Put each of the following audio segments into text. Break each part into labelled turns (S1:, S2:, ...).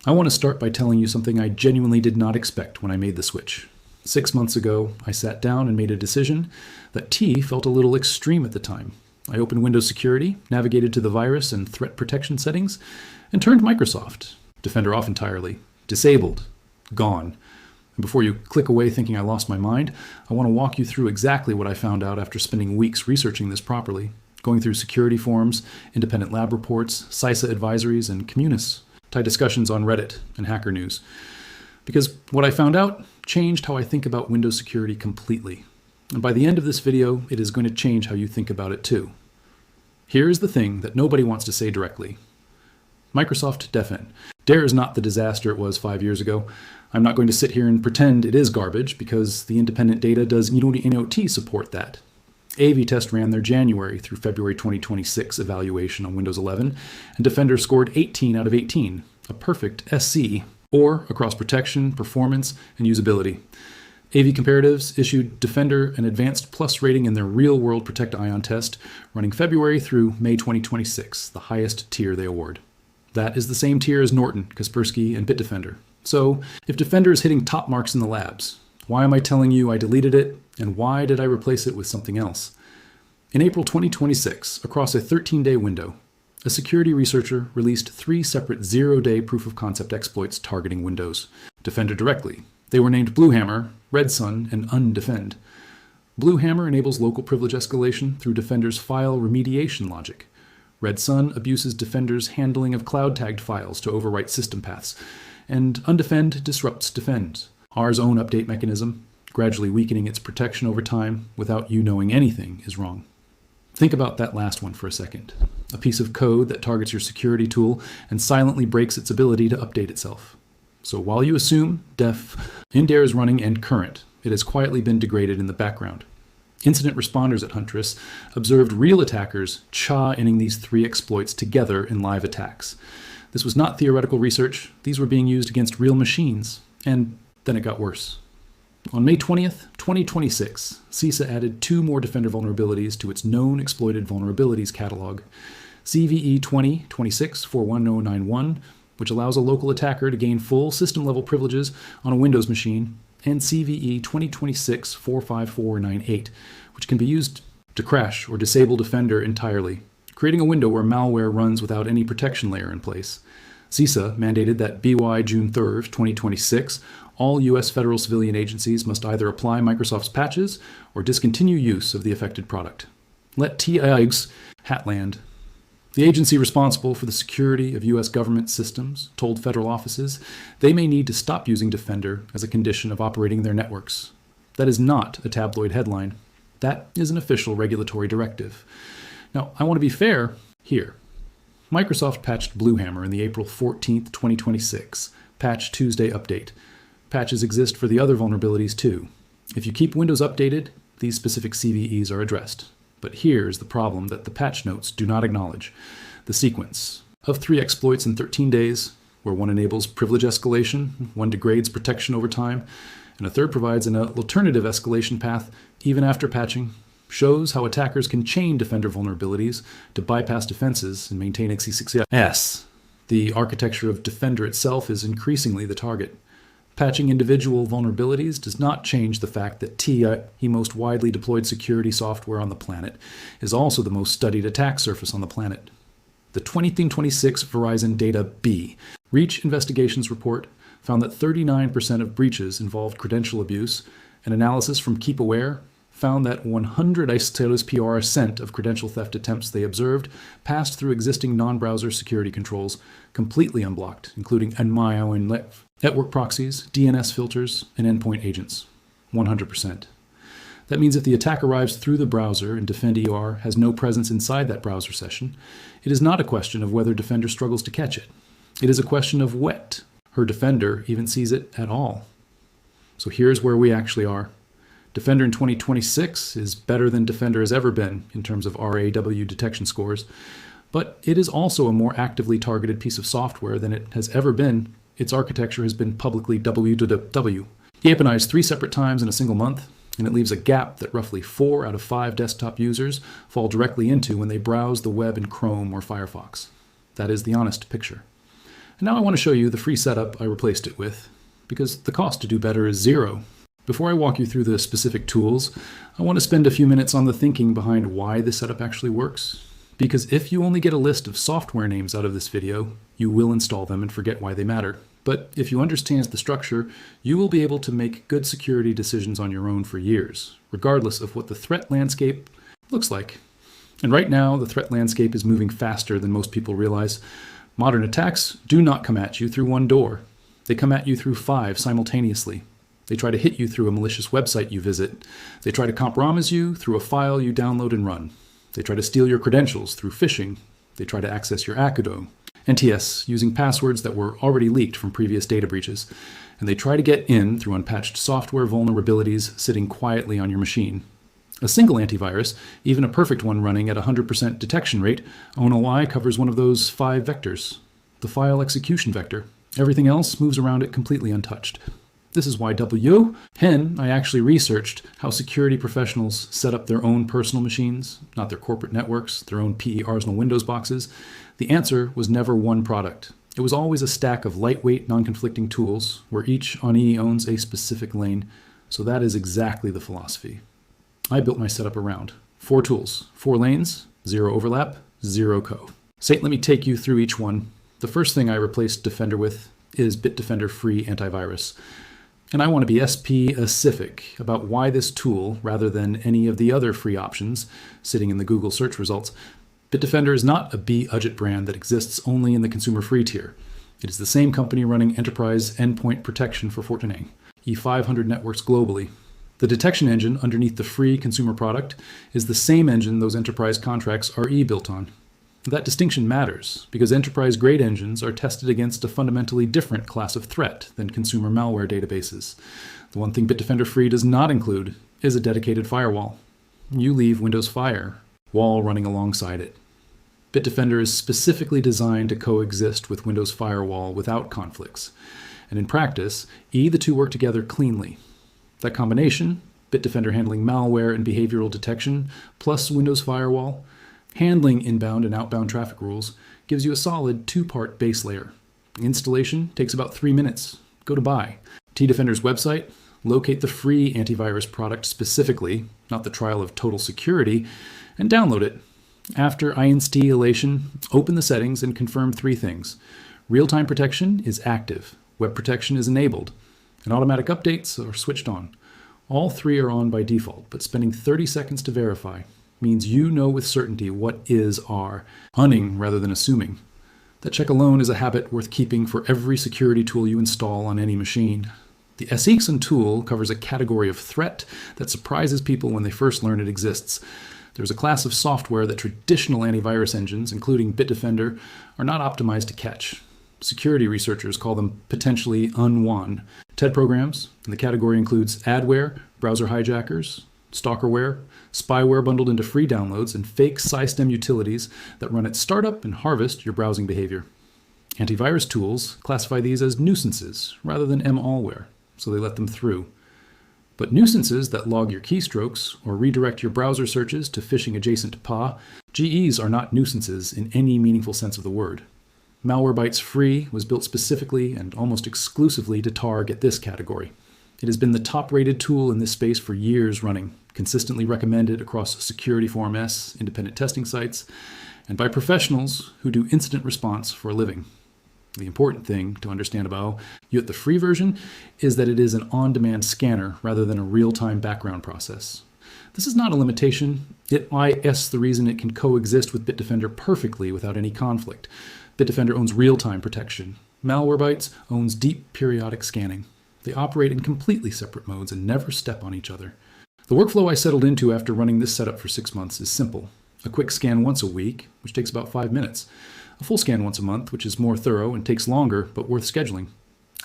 S1: I want to start by telling you something I genuinely did not expect when I made the switch. 6 months ago, I sat down and made a decision that T felt a little extreme at the time. I opened Windows Security, navigated to the virus and threat protection settings, and turned Microsoft Defender off entirely. Disabled. Gone. And before you click away thinking I lost my mind, I want to walk you through exactly what I found out after spending weeks researching this properly, going through security forums, independent lab reports, CISA advisories, and communis, discussions on Reddit and Hacker News. Because what I found out changed how I think about Windows security completely. And by the end of this video, it is going to change how you think about it too. Here's the thing that nobody wants to say directly. Microsoft Defend. Dare is not the disaster it was 5 years ago. I'm not going to sit here and pretend it is garbage because the independent data does not support that. AV Test ran their January through February 2026 evaluation on Windows 11, and Defender scored 18 out of 18, a perfect SC, or across protection, performance, and usability. AV Comparatives issued Defender an Advanced Plus rating in their real-world Protect Ion test, running February through May 2026, the highest tier they award. That is the same tier as Norton, Kaspersky, and Bitdefender. So, if Defender is hitting top marks in the labs, why am I telling you I deleted it, and why did I replace it with something else? In April 2026, across a 13-day window, a security researcher released 3 separate zero-day proof-of-concept exploits targeting Windows. Defender directly. They were named BlueHammer, RedSun, and UnDefend. BlueHammer enables local privilege escalation through Defender's file remediation logic. RedSun abuses Defender's handling of cloud-tagged files to overwrite system paths, and UnDefend disrupts Defend, R's own update mechanism. Gradually weakening its protection over time without you knowing anything is wrong. Think about that last one for a second. A piece of code that targets your security tool and silently breaks its ability to update itself. So while you assume Dare is running and current, it has quietly been degraded in the background. Incident responders at Huntress observed real attackers chaw-inning these 3 exploits together in live attacks. This was not theoretical research. These were being used against real machines. And then it got worse. On May 20th, 2026, CISA added 2 more Defender vulnerabilities to its Known Exploited Vulnerabilities catalog. CVE 2026-41091, which allows a local attacker to gain full system-level privileges on a Windows machine, and CVE 2026-45498, which can be used to crash or disable Defender entirely, creating a window where malware runs without any protection layer in place. CISA mandated that BY June 3rd, 2026, all U.S. federal civilian agencies must either apply Microsoft's patches or discontinue use of the affected product. Let TIGS Hatland. The agency responsible for the security of U.S. government systems told federal offices they may need to stop using Defender as a condition of operating their networks. That is not a tabloid headline. That is an official regulatory directive. Now, I want to be fair here. Microsoft patched BlueHammer in the April 14th, 2026 Patch Tuesday update. Patches exist for the other vulnerabilities too. If you keep Windows updated, these specific CVEs are addressed. But here's the problem that the patch notes do not acknowledge. The sequence of 3 exploits in 13 days, where one enables privilege escalation, one degrades protection over time, and a third provides an alternative escalation path even after patching, shows how attackers can chain Defender vulnerabilities to bypass defenses and maintain success. The architecture of Defender itself is increasingly the target. Patching individual vulnerabilities does not change the fact that the most widely deployed security software on the planet is also the most studied attack surface on the planet. The 2026 Verizon Data B Reach Investigations report found that 39% of breaches involved credential abuse, and analysis from Keep Aware found that 100 isolated PR% of credential theft attempts they observed passed through existing non-browser security controls, completely unblocked, including network proxies, DNS filters, and endpoint agents. 100%. That means if the attack arrives through the browser and DefendER has no presence inside that browser session, it is not a question of whether Defender struggles to catch it. It is a question of what her Defender even sees it at all. So here's where we actually are. Defender in 2026 is better than Defender has ever been in terms of RAW detection scores, but it is also a more actively targeted piece of software than it has ever been. Its architecture has been publicly WWW. Yaponized 3 separate times in a single month, and it leaves a gap that roughly 4 out of 5 desktop users fall directly into when they browse the web in Chrome or Firefox. That is the honest picture. And now I want to show you the free setup I replaced it with, because the cost to do better is zero. Before I walk you through the specific tools, I want to spend a few minutes on the thinking behind why this setup actually works. Because if you only get a list of software names out of this video, you will install them and forget why they matter. But if you understand the structure, you will be able to make good security decisions on your own for years, regardless of what the threat landscape looks like. And right now, the threat landscape is moving faster than most people realize. Modern attacks do not come at you through one door. They come at you through 5 simultaneously. They try to hit you through a malicious website you visit. They try to compromise you through a file you download and run. They try to steal your credentials through phishing. They try to access your Akudo, NTS, using passwords that were already leaked from previous data breaches. And they try to get in through unpatched software vulnerabilities sitting quietly on your machine. A single antivirus, even a perfect one running at 100% detection rate, ONOI covers one of those 5 vectors, the file execution vector. Everything else moves around it completely untouched. This is why I actually researched how security professionals set up their own personal machines, not their corporate networks, their own PE Arsenal Windows boxes. The answer was never one product. It was always a stack of lightweight, non-conflicting tools where each ONE owns a specific lane. So that is exactly the philosophy I built my setup around. 4 tools, 4 lanes, 0 overlap, 0 code. So let me take you through each one. The first thing I replaced Defender with is Bitdefender free antivirus. And I want to be specific about why this tool, rather than any of the other free options sitting in the Google search results. Bitdefender is not a budget brand that exists only in the consumer free tier. It is the same company running enterprise endpoint protection for Fortinet, E500 networks globally. The detection engine underneath the free consumer product is the same engine those enterprise contracts are built on. That distinction matters because enterprise-grade engines are tested against a fundamentally different class of threat than consumer malware databases. The one thing Bitdefender Free does not include is a dedicated firewall. You leave Windows Firewall running alongside it. Bitdefender is specifically designed to coexist with Windows Firewall without conflicts. And in practice, the two work together cleanly. That combination, Bitdefender handling malware and behavioral detection, plus Windows Firewall, handling inbound and outbound traffic rules, gives you a solid 2-part base layer. Installation takes about 3 minutes. Go to buy. Tdefender's website, locate the free antivirus product specifically, not the trial of total security, and download it. After installation, open the settings and confirm 3 things. Real-time protection is active. Web protection is enabled. And automatic updates are switched on. All 3 are on by default, but spending 30 seconds to verify means you know with certainty what are, hunting rather than assuming. That check alone is a habit worth keeping for every security tool you install on any machine. The SEXN tool covers a category of threat that surprises people when they first learn it exists. There's a class of software that traditional antivirus engines, including Bitdefender, are not optimized to catch. Security researchers call them potentially unwanted. TED programs, and the category includes adware, browser hijackers, stalkerware, spyware bundled into free downloads, and fake SciStem utilities that run at startup and harvest your browsing behavior. Antivirus tools classify these as nuisances rather than malware, so they let them through. But nuisances that log your keystrokes or redirect your browser searches to phishing adjacent to PA, GEs are not nuisances in any meaningful sense of the word. Malwarebytes Free was built specifically and almost exclusively to target this category. It has been the top-rated tool in this space for years running, consistently recommended across Security Forum S, independent testing sites, and by professionals who do incident response for a living. The important thing to understand about the free version is that it is an on-demand scanner rather than a real-time background process. This is not a limitation. It's the reason it can coexist with Bitdefender perfectly without any conflict. Bitdefender owns real-time protection. Malwarebytes owns deep periodic scanning. They operate in completely separate modes and never step on each other. The workflow I settled into after running this setup for 6 months is simple. A quick scan once a week, which takes about 5 minutes. A full scan once a month, which is more thorough and takes longer, but worth scheduling.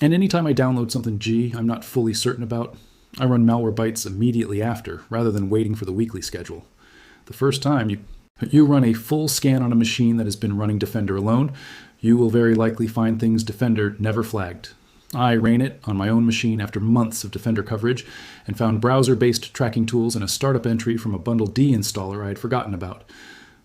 S1: And anytime I download something I'm not fully certain about, I run Malwarebytes immediately after, rather than waiting for the weekly schedule. The first time you run a full scan on a machine that has been running Defender alone, you will very likely find things Defender never flagged. I ran it on my own machine after months of Defender coverage and found browser-based tracking tools and a startup entry from a bundle D installer I had forgotten about.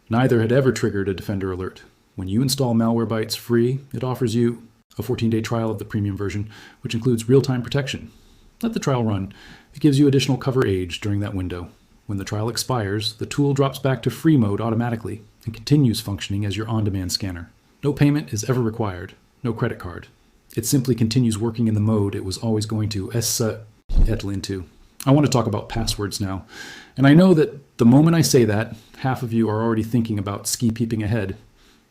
S1: Neither had ever triggered a Defender alert. When you install Malwarebytes free, it offers you a 14-day trial of the premium version, which includes real-time protection. Let the trial run. It gives you additional cover age during that window. When the trial expires, the tool drops back to free mode automatically and continues functioning as your on-demand scanner. No payment is ever required, no credit card. It simply continues working in the mode it was always going to into. I want to talk about passwords now. And I know that the moment I say that, half of you are already thinking about ski-peeping ahead.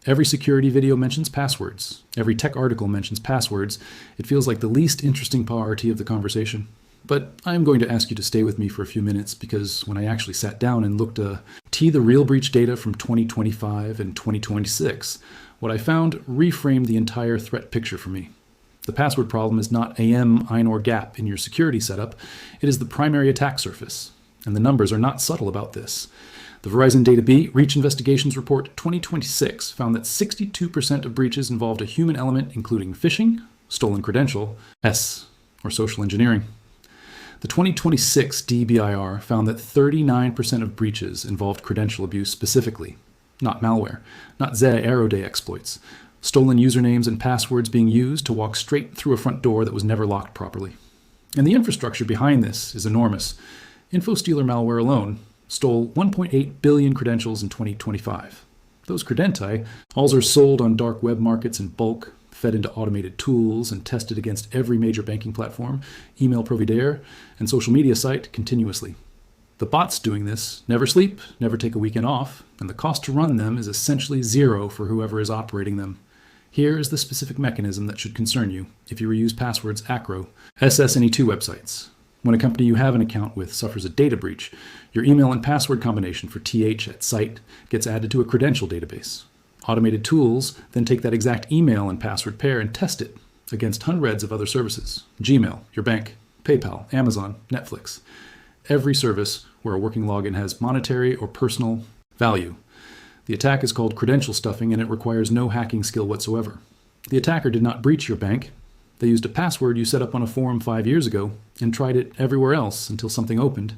S1: Every security video mentions passwords. Every tech article mentions passwords. It feels like the least interesting part of the conversation. But I'm going to ask you to stay with me for a few minutes because when I actually sat down and looked the real breach data from 2025 and 2026, what I found reframed the entire threat picture for me. The password problem is not AM, INOR, or gap in your security setup. It is the primary attack surface. And the numbers are not subtle about this. The Verizon Data Beat Reach Investigations Report 2026 found that 62% of breaches involved a human element, including phishing, stolen credential, or social engineering. The 2026 DBIR found that 39% of breaches involved credential abuse specifically, not malware, not zero day exploits, stolen usernames and passwords being used to walk straight through a front door that was never locked properly. And the infrastructure behind this is enormous. InfoStealer malware alone stole 1.8 billion credentials in 2025. Those credenti are sold on dark web markets in bulk, fed into automated tools, and tested against every major banking platform, email provider, and social media site continuously. The bots doing this never sleep, never take a weekend off, and the cost to run them is essentially zero for whoever is operating them. Here is the specific mechanism that should concern you if you reuse passwords ACRO, SSNE2 websites. When a company you have an account with suffers a data breach, your email and password combination for TH at site gets added to a credential database. Automated tools then take that exact email and password pair and test it against hundreds of other services. Gmail, your bank, PayPal, Amazon, Netflix. Every service where a working login has monetary or personal value. The attack is called credential stuffing and it requires no hacking skill whatsoever. The attacker did not breach your bank. They used a password you set up on a forum 5 years ago and tried it everywhere else until something opened.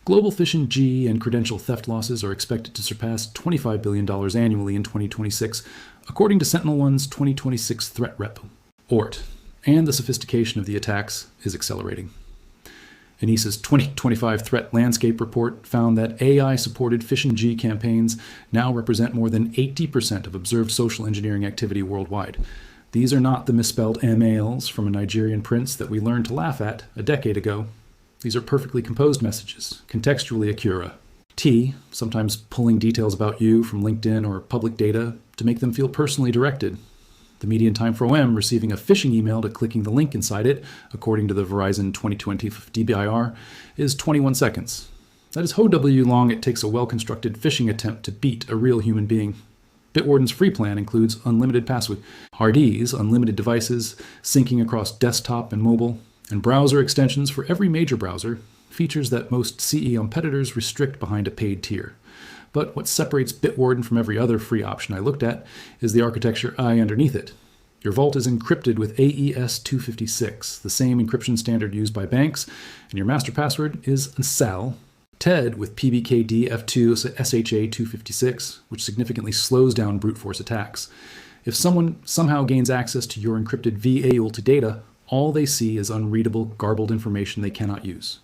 S1: Global phishing G and credential theft losses are expected to surpass $25 billion annually in 2026, according to SentinelOne's 2026 threat rep, ORT, and the sophistication of the attacks is accelerating. ENISA's 2025 Threat Landscape Report found that AI-supported phishing G campaigns now represent more than 80% of observed social engineering activity worldwide. These are not the misspelled MALs from a Nigerian prince that we learned to laugh at a decade ago. These are perfectly composed messages, contextually accurate. T, sometimes pulling details about you from LinkedIn or public data to make them feel personally directed. The median time for OM receiving a phishing email to clicking the link inside it, according to the Verizon 2020 DBIR, is 21 seconds. That is how long it takes a well-constructed phishing attempt to beat a real human being. Bitwarden's free plan includes unlimited password, RDs, unlimited devices, syncing across desktop and mobile, and browser extensions for every major browser, features that most CE competitors restrict behind a paid tier. But what separates Bitwarden from every other free option I looked at is the architecture I underneath it. Your vault is encrypted with AES 256, the same encryption standard used by banks, and your master password is SAL, TED with PBKD F2 SHA 256, which significantly slows down brute force attacks. If someone somehow gains access to your encrypted VAULT data, all they see is unreadable, garbled information they cannot use.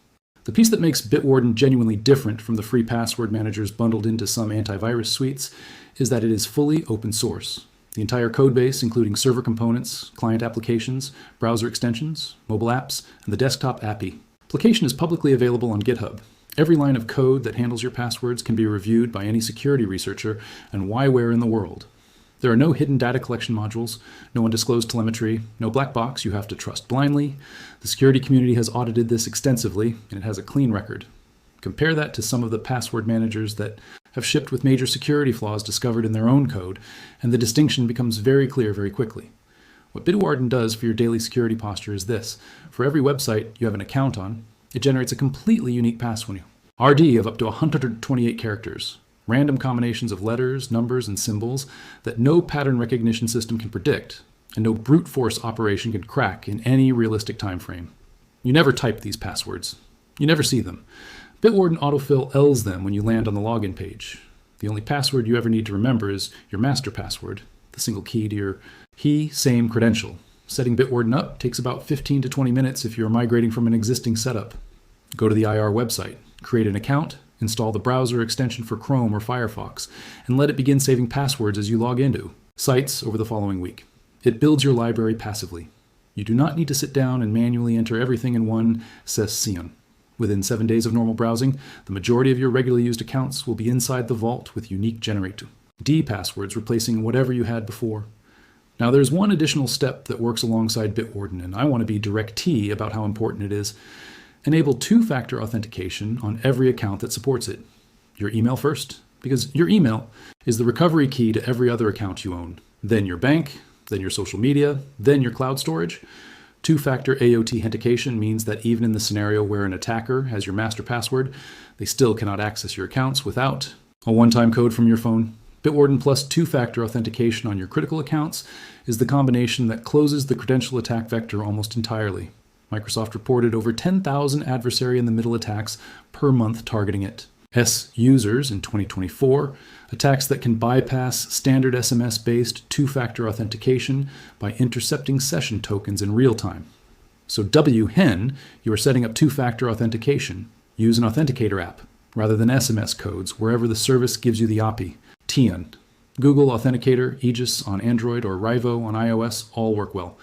S1: The piece that makes Bitwarden genuinely different from the free password managers bundled into some antivirus suites is that it is fully open source. The entire codebase, including server components, client applications, browser extensions, mobile apps, and the desktop API. Application is publicly available on GitHub. Every line of code that handles your passwords can be reviewed by any security researcher and whywhere in the world. There are no hidden data collection modules, no undisclosed telemetry, no black box you have to trust blindly. The security community has audited this extensively, and it has a clean record. Compare that to some of the password managers that have shipped with major security flaws discovered in their own code, and the distinction becomes very clear very quickly. What Bitwarden does for your daily security posture is this. For every website you have an account on, it generates a completely unique password, RD of up to 128 characters, random combinations of letters, numbers, and symbols that no pattern recognition system can predict, and no brute force operation can crack in any realistic time frame. You never type these passwords. You never see them. Bitwarden autofill L's them when you land on the login page. The only password you ever need to remember is your master password, the single key to your same credential. Setting Bitwarden up takes about 15 to 20 minutes if you're migrating from an existing setup. Go to the IR website, create an account, install the browser extension for Chrome or Firefox, and let it begin saving passwords as you log into sites over the following week. It builds your library passively. You do not need to sit down and manually enter everything in one session. Within 7 days of normal browsing, the majority of your regularly used accounts will be inside the vault with unique generate D passwords replacing whatever you had before. Now there's one additional step that works alongside Bitwarden, and I want to be direct T about how important it is. Enable two-factor authentication on every account that supports it. Your email first, because your email is the recovery key to every other account you own. Then your bank, then your social media, then your cloud storage. Two-factor AOT authentication means that even in the scenario where an attacker has your master password, they still cannot access your accounts without a one-time code from your phone. Bitwarden plus two-factor authentication on your critical accounts is the combination that closes the credential attack vector almost entirely. Microsoft reported over 10,000 adversary-in-the-middle attacks per month targeting it. users in 2024, attacks that can bypass standard SMS-based two-factor authentication by intercepting session tokens in real time. So WHEN, you are setting up two-factor authentication. Use an authenticator app rather than SMS codes wherever the service gives you the API. TIAN, Google Authenticator, Aegis on Android, or Rivo on iOS all work well.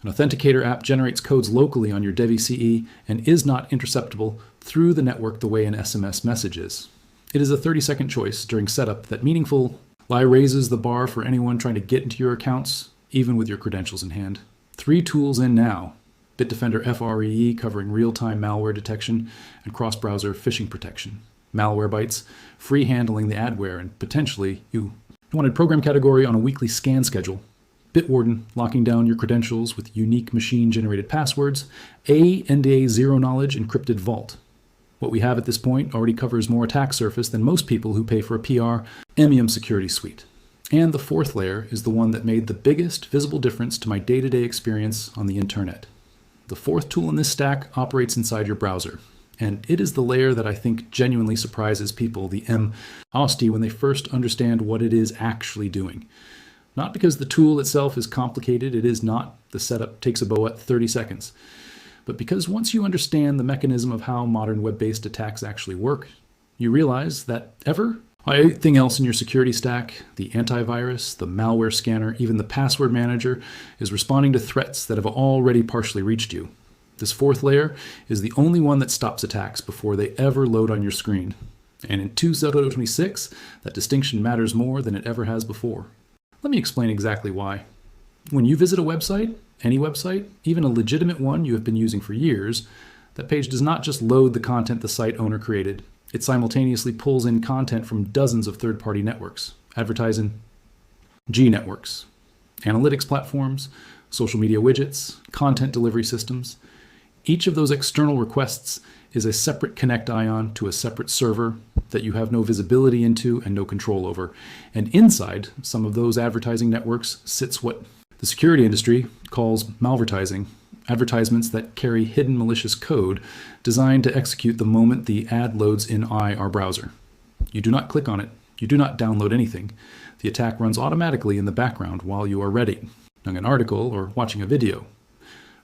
S1: An authenticator app generates codes locally on your DeviCE and is not interceptable through the network the way an SMS message is. It is a 30-second choice during setup that meaningfully raises the bar for anyone trying to get into your accounts, even with your credentials in hand. 3 tools in now. Bitdefender FREE covering real-time malware detection and cross-browser phishing protection. Malwarebytes, free handling the adware and potentially unwanted program category on a weekly scan schedule. Bitwarden, locking down your credentials with unique machine-generated passwords. NDA zero-knowledge encrypted vault. What we have at this point already covers more attack surface than most people who pay for a PR MEM security suite. And the 4th layer is the one that made the biggest visible difference to my day-to-day experience on the internet. The 4th tool in this stack operates inside your browser. And it is the layer that I think genuinely surprises people, the MOST, when they first understand what it is actually doing. Not because the tool itself is complicated, it is not. The setup takes about 30 seconds. But because once you understand the mechanism of how modern web-based attacks actually work, you realize that everything else in your security stack, the antivirus, the malware scanner, even the password manager, is responding to threats that have already partially reached you. This 4th layer is the only one that stops attacks before they ever load on your screen. And in 2026, that distinction matters more than it ever has before. Let me explain exactly why. When you visit a website, any website, even a legitimate one you have been using for years, that page does not just load the content the site owner created. It simultaneously pulls in content from dozens of third-party networks, advertising, G networks, analytics platforms, social media widgets, content delivery systems. Each of those external requests is a separate connect ion to a separate server that you have no visibility into and no control over. And inside some of those advertising networks sits what the security industry calls malvertising, advertisements that carry hidden malicious code designed to execute the moment the ad loads in our browser. You do not click on it. You do not download anything. The attack runs automatically in the background while you are reading an article or watching a video.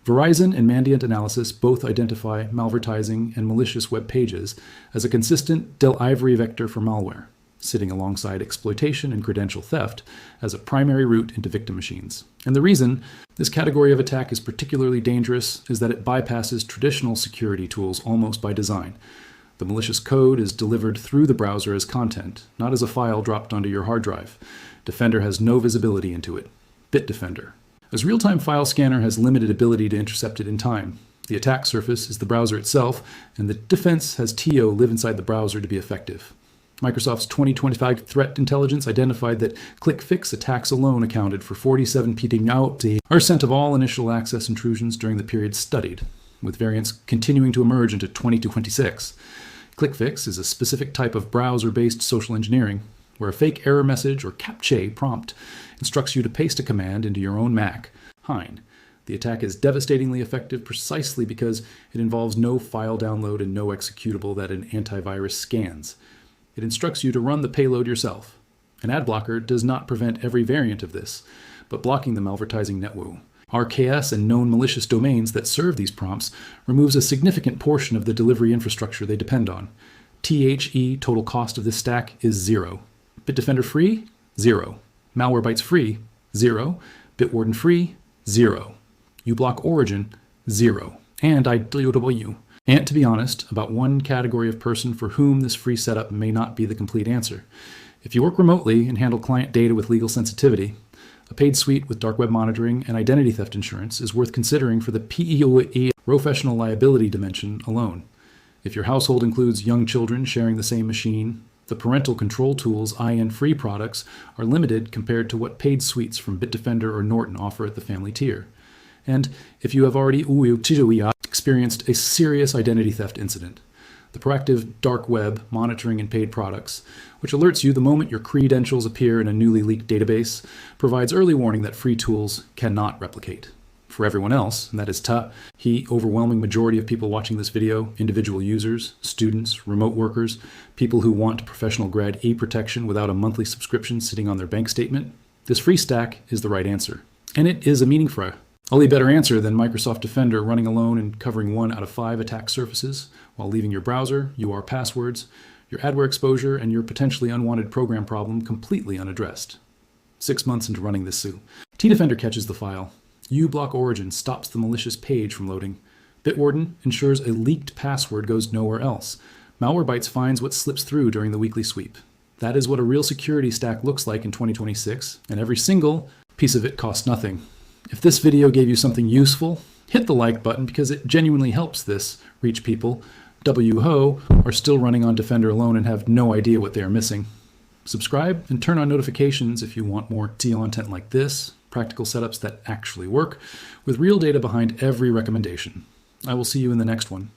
S1: Verizon and Mandiant Analysis both identify malvertising and malicious web pages as a consistent delivery vector for malware, sitting alongside exploitation and credential theft as a primary route into victim machines. And the reason this category of attack is particularly dangerous is that it bypasses traditional security tools almost by design. The malicious code is delivered through the browser as content, not as a file dropped onto your hard drive. Defender has no visibility into it. Bitdefender. As real-time file scanner has limited ability to intercept it in time. The attack surface is the browser itself, and the defense has TO live inside the browser to be effective. Microsoft's 2025 threat intelligence identified that click-fix attacks alone accounted for 47% of all initial access intrusions during the period studied, with variants continuing to emerge into 2026. Click-fix is a specific type of browser-based social engineering, where a fake error message or CAPTCHA prompt instructs you to paste a command into your own Mac. The attack is devastatingly effective precisely because it involves no file download and no executable that an antivirus scans. It instructs you to run the payload yourself. An ad blocker does not prevent every variant of this, but blocking the malvertising network RKS and known malicious domains that serve these prompts removes a significant portion of the delivery infrastructure they depend on. THE total cost of this stack is 0. Bitdefender free? 0. Malwarebytes free? 0. Bitwarden free? 0. uBlock origin? 0. And IDW. And to be honest, about one category of person for whom this free setup may not be the complete answer. If you work remotely and handle client data with legal sensitivity, a paid suite with dark web monitoring and identity theft insurance is worth considering for the PEOE professional liability dimension alone. If your household includes young children sharing the same machine, the parental control tools IN-free products are limited compared to what paid suites from Bitdefender or Norton offer at the family tier. And if you have already experienced a serious identity theft incident, the proactive dark web monitoring and paid products, which alerts you the moment your credentials appear in a newly leaked database, provides early warning that free tools cannot replicate. For everyone else, and that is the overwhelming majority of people watching this video, individual users, students, remote workers, people who want professional grade e-protection without a monthly subscription sitting on their bank statement, this free stack is the right answer. And it is a meaningful, only better answer than Microsoft Defender running alone and covering 1 out of 5 attack surfaces while leaving your browser, UR passwords, your adware exposure, and your potentially unwanted program problem completely unaddressed. 6 months into running this suit, Tdefender catches the file. uBlock origin stops the malicious page from loading. Bitwarden ensures a leaked password goes nowhere else. Malwarebytes finds what slips through during the weekly sweep. That is what a real security stack looks like in 2026, and every single piece of it costs nothing. If this video gave you something useful, hit the like button because it genuinely helps this reach people who are still running on Defender alone and have no idea what they are missing. Subscribe and turn on notifications if you want more content like this, practical setups that actually work, with real data behind every recommendation. I will see you in the next one.